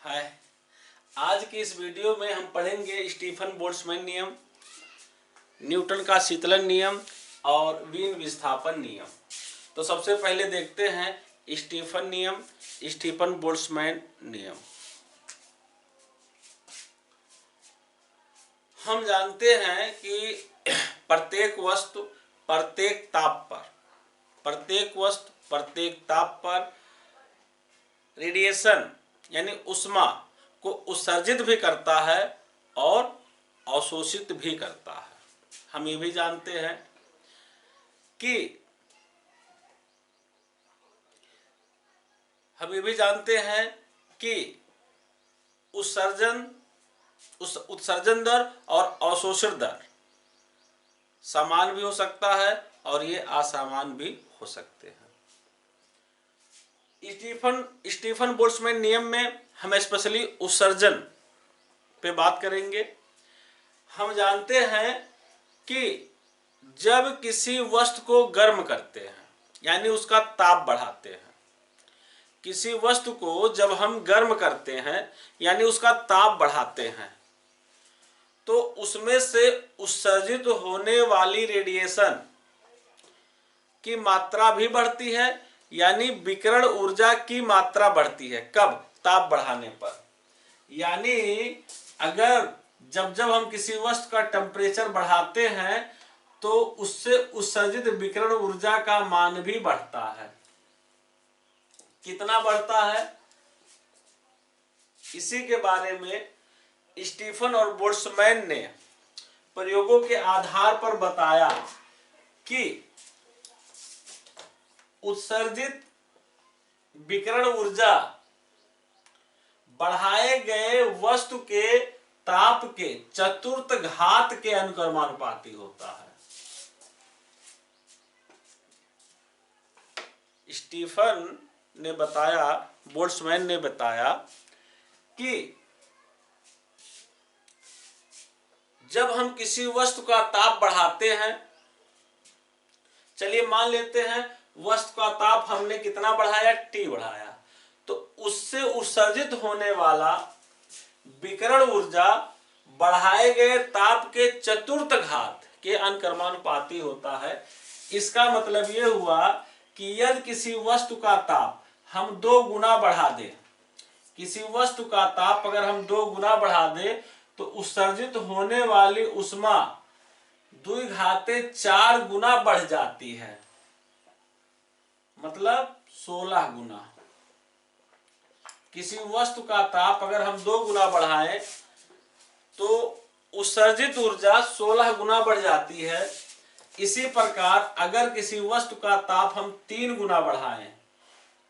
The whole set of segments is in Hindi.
हाय। आज की इस वीडियो में हम पढ़ेंगे स्टीफन बोल्ट्जमैन नियम, न्यूटन का शीतलन नियम और वीन विस्थापन नियम। तो सबसे पहले देखते हैं स्टीफन नियम, स्टीफन बोल्ट्जमैन नियम। हम जानते हैं कि प्रत्येक वस्तु प्रत्येक ताप पर रेडिएशन यानी उष्मा को उत्सर्जित भी करता है और अवशोषित भी करता है। हम ये भी जानते हैं कि उत्सर्जन दर और अवशोषण दर समान भी हो सकता है और ये असामान भी हो सकते हैं। स्टीफन बोल्ट्जमैन नियम में हम स्पेशली उत्सर्जन पे बात करेंगे। हम जानते हैं कि जब किसी वस्तु को गर्म करते हैं यानी उसका ताप बढ़ाते हैं, किसी वस्तु को जब हम गर्म करते हैं यानी उसका ताप बढ़ाते हैं, तो उसमें से उत्सर्जित होने वाली रेडिएशन की मात्रा भी बढ़ती है, यानी विकिरण ऊर्जा की मात्रा बढ़ती है। कब? ताप बढ़ाने पर। यानी अगर जब हम किसी वस्तु का टेम्परेचर बढ़ाते हैं तो उससे उत्सर्जित विकिरण ऊर्जा का मान भी बढ़ता है। कितना बढ़ता है, इसी के बारे में स्टीफन और बोल्ट्जमैन ने प्रयोगों के आधार पर बताया कि उत्सर्जित विकिरण ऊर्जा बढ़ाए गए वस्तु के ताप के चतुर्थ घात के अनुक्रमानुपाती होता है। बोल्ट्जमैन ने बताया कि जब हम किसी वस्तु का ताप बढ़ाते हैं, चलिए मान लेते हैं वस्तु का ताप हमने कितना बढ़ाया, T बढ़ाया, तो उससे उत्सर्जित होने वाला विकिरण ऊर्जा बढ़ाए गए ताप के चतुर्थ घात के अनुक्रमानुपाती होता है। इसका मतलब यह हुआ कि यदि किसी वस्तु का ताप हम 2 गुना बढ़ा दें, किसी वस्तु का ताप अगर हम 2 गुना बढ़ा दें तो उत्सर्जित होने वाली उष्मा 2 घाते 4 गुना बढ़ जाती है, मतलब 16 गुना। किसी वस्तु का ताप अगर हम 2 गुना बढ़ाएं तो उत्सर्जित ऊर्जा 16 गुना बढ़ जाती है। इसी प्रकार अगर किसी वस्तु का ताप हम 3 गुना बढ़ाएं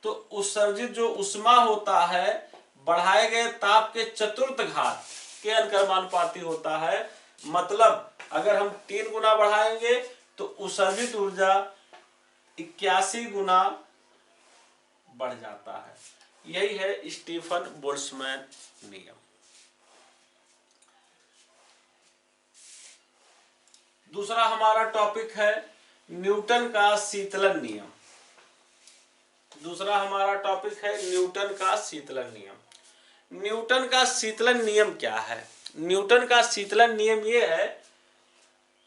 तो उत्सर्जित जो उष्मा होता है बढ़ाए गए ताप के चतुर्थ घात के अनुक्रमानुपाती होता है। मतलब अगर हम 3 गुना बढ़ाएंगे तो उत्सर्जित ऊर्जा 81 गुना बढ़ जाता है। यही है स्टीफन बोल्ट्जमैन नियम। दूसरा हमारा टॉपिक है न्यूटन का शीतलन नियम। न्यूटन का शीतलन नियम क्या है? न्यूटन का शीतलन नियम यह है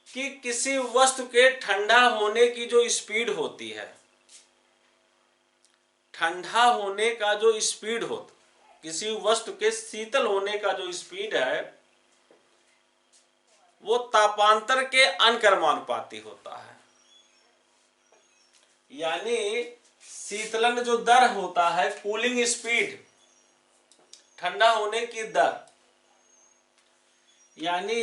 कि किसी वस्तु के ठंडा होने की जो स्पीड होती है, किसी वस्तु के शीतल होने का जो स्पीड है वो तापांतर के अनुक्रमानुपाती होता है। यानी शीतलन जो दर होता है, कूलिंग स्पीड, ठंडा होने की दर, यानी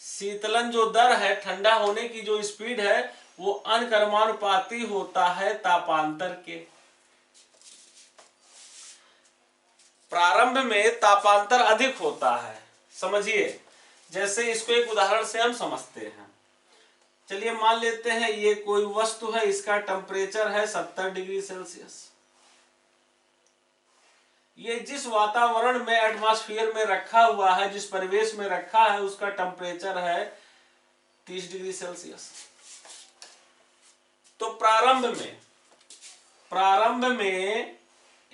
शीतलन जो दर है, ठंडा होने की जो स्पीड है वो अनुक्रमानुपाती होता है तापांतर के। प्रारंभ में तापांतर अधिक होता है। समझिए, जैसे इसको एक उदाहरण से हम समझते हैं। चलिए मान लेते हैं ये कोई वस्तु है, इसका टेम्परेचर है 70 डिग्री सेल्सियस। ये जिस वातावरण में, एटमॉस्फेयर में रखा हुआ है, जिस परिवेश में रखा है, उसका टेम्परेचर है 30 डिग्री सेल्सियस। तो प्रारंभ में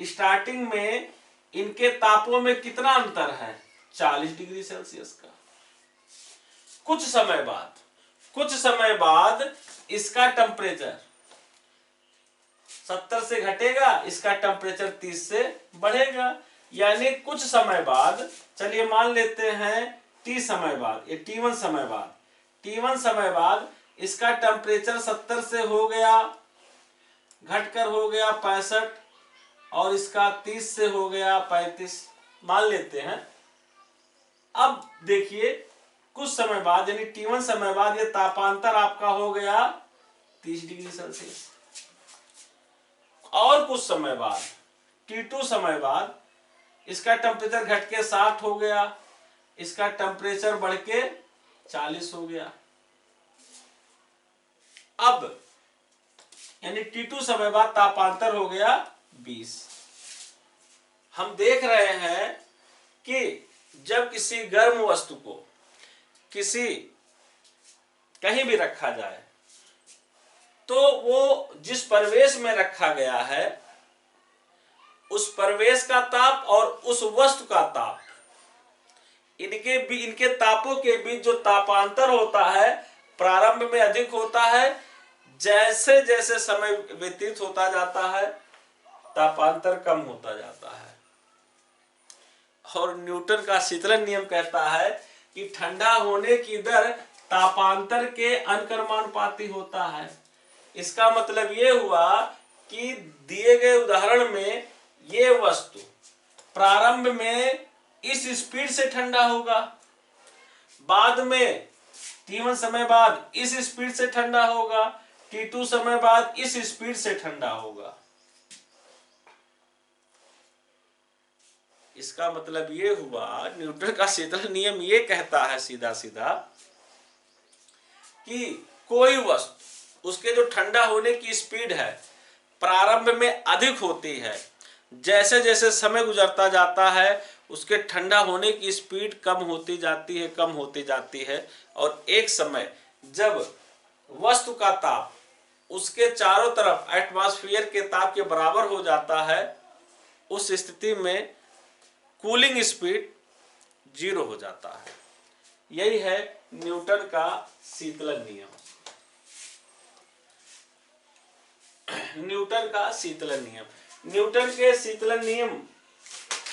स्टार्टिंग में इनके तापों में कितना अंतर है? 40 डिग्री सेल्सियस का। कुछ समय बाद इसका टेम्परेचर 70 से घटेगा, इसका टेम्परेचर 30 से बढ़ेगा। यानी कुछ समय बाद, चलिए मान लेते हैं टी समय बाद, ये T1 समय बाद इसका टेम्परेचर 70 से हो गया, घटकर हो गया 65, और इसका 30 से हो गया 35 मान लेते हैं। अब देखिए कुछ समय बाद यानी T1 समय बाद ये तापांतर आपका हो गया 30 डिग्री सेल्सियस, और कुछ समय बाद T2 समय बाद इसका टेम्परेचर घट के 60 हो गया, इसका टेम्परेचर बढ़ के 40 हो गया। अब यानी T2 समय बाद तापांतर हो गया 20। हम देख रहे हैं कि जब किसी गर्म वस्तु को कहीं भी रखा जाए तो वो जिस परिवेश में रखा गया है उस परिवेश का ताप और उस वस्तु का ताप, इनके तापों के बीच जो तापांतर होता है प्रारंभ में अधिक होता है। जैसे जैसे समय व्यतीत होता जाता है तापांतर कम होता जाता है। और न्यूटन का शीतलन नियम कहता है कि ठंडा होने की दर तापांतर के अनुक्रमानुपाती होता है। इसका मतलब ये हुआ कि दिए गए उदाहरण में ये वस्तु प्रारंभ में इस स्पीड से ठंडा होगा, बाद में T1 समय बाद इस स्पीड से ठंडा होगा, T2 समय बाद इस स्पीड से ठंडा होगा। इसका मतलब ये हुआ, न्यूटन का शीतलन नियम ये कहता है सीधा सीधा कि कोई वस्तु उसके जो ठंडा होने की स्पीड है प्रारंभ में अधिक होती है, जैसे जैसे समय गुजरता जाता है उसके ठंडा होने की स्पीड कम होती जाती है, और एक समय जब वस्तु का ताप उसके चारों तरफ एटमॉस्फेयर के ताप के बराबर हो जाता है, उस स्थिति में कूलिंग स्पीड 0 हो जाता है। यही है न्यूटन का शीतलन नियम। न्यूटन का शीतलन के शीतलन नियम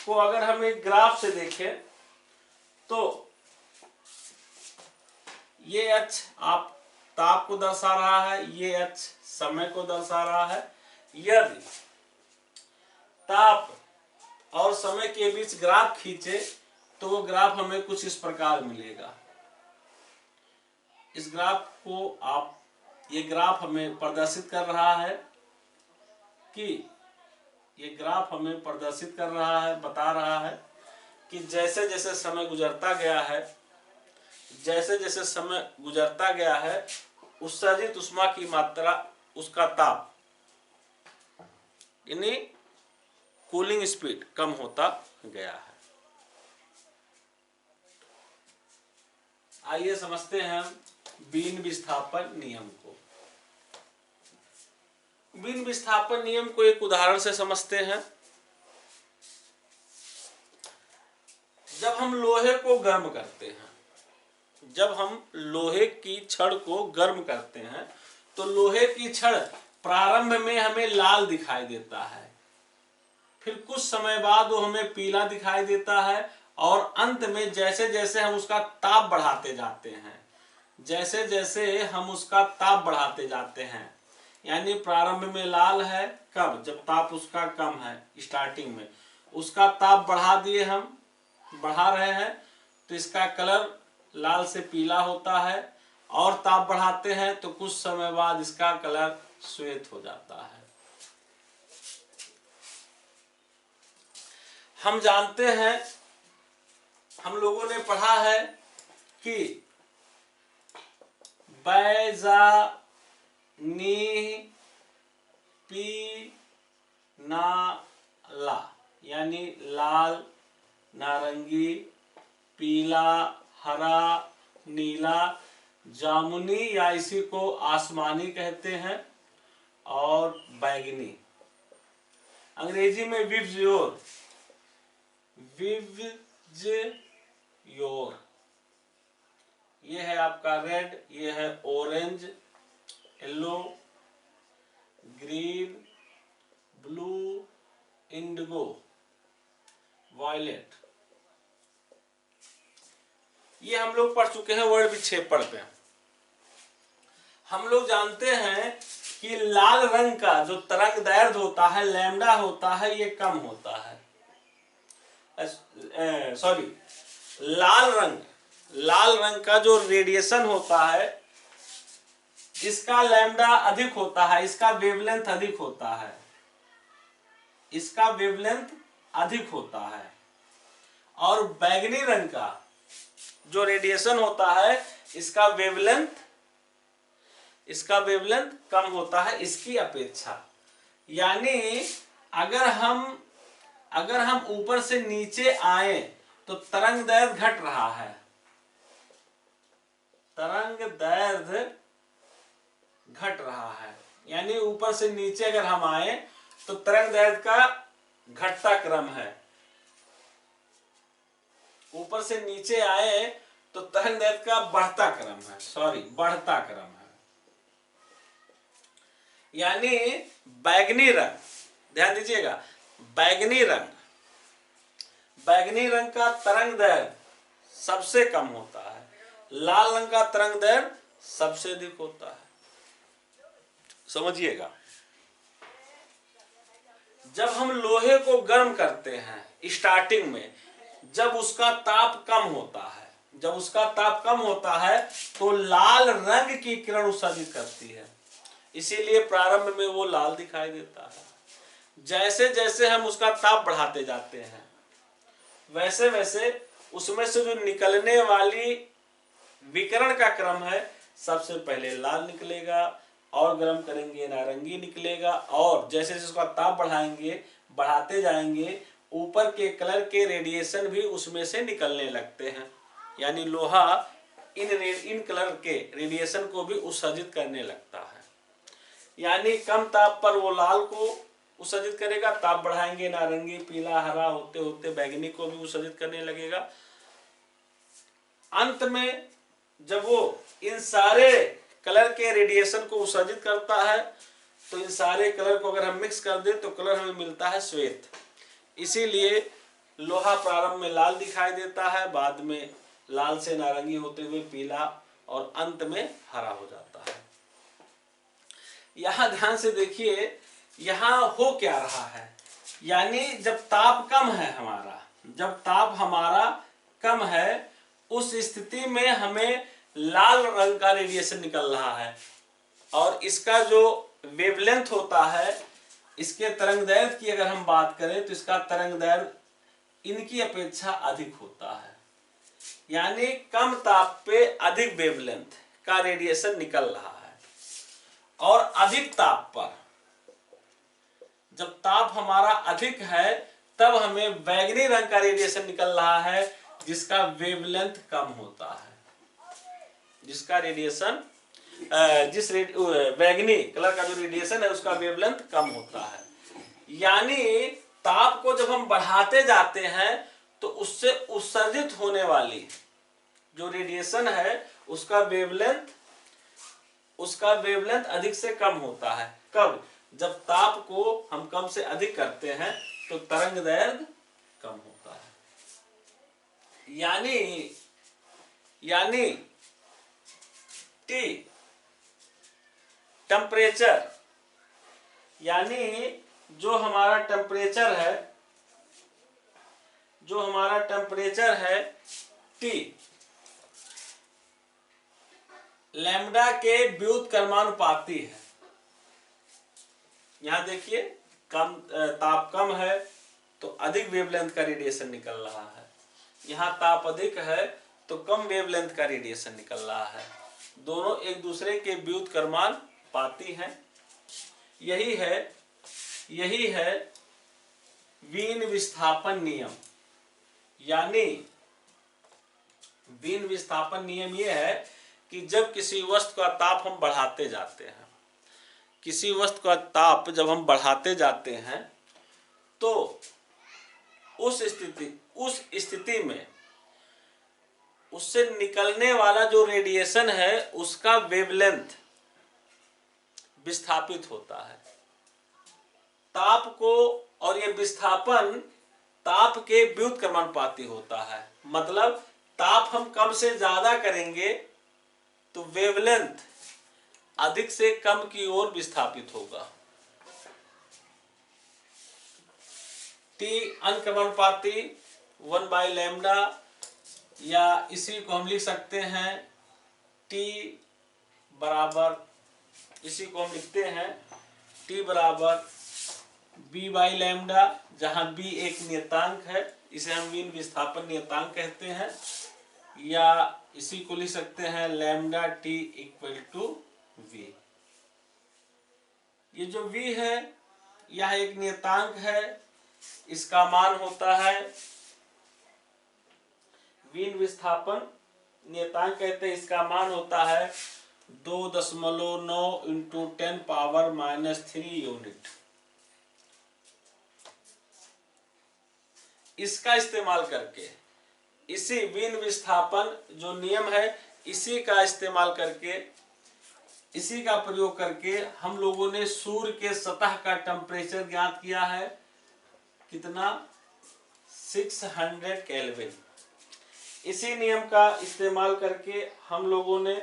को अगर हम एक ग्राफ से देखें तो ये H आप ताप को दर्शा रहा है, ये H समय को दर्शा रहा है। यदि ताप और समय के बीच ग्राफ खींचे तो वो ग्राफ हमें कुछ इस प्रकार मिलेगा। इस ग्राफ को ये ग्राफ हमें प्रदर्शित कर रहा है बता रहा है कि जैसे जैसे समय गुजरता गया है उत्सर्जित ऊष्मा की मात्रा, उसका ताप यानी कूलिंग स्पीड कम होता गया है। आइए समझते हैं बीन विस्थापन नियम को। बीन विस्थापन नियम को एक उदाहरण से समझते हैं। जब हम लोहे की छड़ को गर्म करते हैं तो लोहे की छड़ प्रारंभ में हमें लाल दिखाई देता है, फिर कुछ समय बाद वो हमें पीला दिखाई देता है, और अंत में जैसे जैसे हम उसका ताप बढ़ाते जाते हैं यानी प्रारंभ में लाल है, कब? जब ताप उसका कम है, स्टार्टिंग में उसका ताप बढ़ा रहे हैं तो इसका कलर लाल से पीला होता है, और ताप बढ़ाते हैं तो कुछ समय बाद इसका कलर श्वेत हो जाता है। हम जानते हैं, हम लोगों ने पढ़ा है कि बैजानीपीनाला यानी लाल, नारंगी, पीला, हरा, नीला, जामुनी या इसी को आसमानी कहते हैं, और बैंगनी। अंग्रेजी में विबज्योर, विबज्योर। ये है आपका रेड, ये है orange, yellow, green, blue, indigo, violet. ये हम लोग पढ़ चुके हैं वर्ड विक्षेपण पे। हम लोग जानते हैं कि लाल रंग का जो तरंग दैर्घ्य होता है, लैम्डा होता है, ये कम होता है। सॉरी, लाल रंग का जो रेडिएशन होता है, इसका लैम्डा अधिक होता है, इसका वेवलेंथ अधिक होता है, इसका वेवलेंथ अधिक होता है। और बैगनी रंग का जो रेडिएशन होता है, इसका वेवलेंथ कम होता है इसकी अपेक्षा। यानी अगर हम ऊपर से नीचे आए तो तरंग दैर्घ्य घट रहा है, तरंग दैर्घ्य घट रहा है। यानी ऊपर से नीचे अगर हम आए तो तरंग दैर्घ्य का घटता क्रम है, ऊपर से नीचे आए तो तरंग दैर्घ्य का बढ़ता क्रम है, बढ़ता क्रम है। यानी बैगनी रंग, ध्यान दीजिएगा, बैगनी रंग का तरंग दैर्घ्य सबसे कम होता है, लाल रंग का तरंग दैर्घ्य सबसे अधिक होता है। समझिएगा, जब हम लोहे को गर्म करते हैं स्टार्टिंग में, जब उसका ताप कम होता है तो लाल रंग की किरण उत्सर्जित करती है, इसीलिए प्रारंभ में वो लाल दिखाई देता है। जैसे जैसे हम उसका ताप बढ़ाते जाते हैं, वैसे वैसे उसमें से जो निकलने वाली विकिरण का क्रम है, सबसे पहले लाल निकलेगा, और गर्म करेंगे नारंगी निकलेगा, और जैसे जैसे उसका ताप बढ़ाते जाएंगे, ऊपर के कलर के रेडिएशन भी उसमें से निकलने लगते हैं। यानी लोहा इन कलर के रेडिएशन को भी उत्सर्जित करने लगता है। यानी कम ताप पर वो लाल को उत्सर्जित करेगा, ताप बढ़ाएंगे नारंगी, पीला, हरा होते होते बैगनी को भी उत्सर्जित करने लगेगा। अंत में जब वो इन सारे कलर के रेडिएशन को उत्सर्जित करता है, तो इन सारे कलर को अगर हम मिक्स कर दें तो कलर हमें मिलता है श्वेत। इसीलिए लोहा प्रारंभ में लाल दिखाई देता है, बाद में लाल से नारंगी होते हुए पीला, और अंत में हरा हो जाता है। यहां ध्यान से देखिए, यहां हो क्या रहा है। यानी जब ताप हमारा कम है, उस स्थिति में हमें लाल रंग का रेडिएशन निकल रहा है, और इसका जो वेवलेंथ होता है, इसके तरंग दैर्घ्य की अगर हम बात करें तो इसका तरंग दैर्घ्य इनकी अपेक्षा अधिक होता है। यानी कम ताप पे अधिक वेवलेंथ का रेडिएशन निकल रहा है, और अधिक ताप पर, जब ताप हमारा अधिक है, तब हमें बैगनी रंग का रेडिएशन निकल रहा है, जिसका वेवलेंथ कम होता है, बैगनी कलर का जो रेडिएशन है उसका वेवलेंथ कम होता है। यानी ताप को जब हम बढ़ाते जाते हैं तो उससे उत्सर्जित होने वाली जो रेडिएशन है उसका वेवलेंथ अधिक से कम होता है। कब? जब ताप को हम कम से अधिक करते हैं तो तरंग दैर्घ्य कम होता है। यानी T टेम्परेचर, यानी जो हमारा टेम्परेचर है T, लैम्डा के व्युत्क्रमानुपाती है। यहां देखिए, ताप कम है तो अधिक वेवलेंथ का रेडिएशन निकल रहा है, यहाँ ताप अधिक है तो कम वेवलेंथ का रेडिएशन निकल रहा है। दोनों एक दूसरे के व्युत्क्रमानुपाती हैं। यही है वीन विस्थापन नियम। यानी वीन विस्थापन नियम यह है कि जब किसी वस्तु का ताप हम बढ़ाते जाते हैं, तो उस स्थिति में उससे निकलने वाला जो रेडिएशन है उसका वेवलेंथ विस्थापित होता है। ताप को, और ये विस्थापन ताप के व्युत्क्रमानुपाती होता है। मतलब ताप हम कम से ज्यादा करेंगे तो वेवलेंथ अधिक से कम की ओर विस्थापित होगा। टी अनुक्रमानुपाती 1/λ, या इसी को हम लिख सकते हैं T बराबर, इसी को हम लिखते हैं T बराबर B/λ, जहां B एक नियतांक है, इसे हम मीन विस्थापन नियतांक कहते हैं, या इसी को लिख सकते हैं λT = V। ये जो V है यह एक नियतांक है, इसका मान होता है, मीन विस्थापन नियतांक कहते हैं, इसका मान होता है 2.9 × 10⁻³ यूनिट। इसका इस्तेमाल करके, इसी मीन विस्थापन जो नियम है इसी का इस्तेमाल करके, इसी का प्रयोग करके हम लोगों ने सूर्य के सतह का टेम्परेचर ज्ञात किया है। कितना? 600 केल्विन। इसी नियम का इस्तेमाल करके हम लोगों ने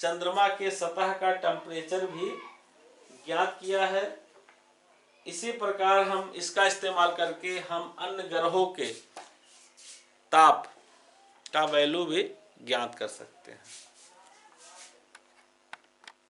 चंद्रमा के सतह का टेम्परेचर भी ज्ञात किया है। इसी प्रकार हम इसका इस्तेमाल करके हम अन्य ग्रहों के ताप का वैल्यू भी ज्ञात कर सकते हैं।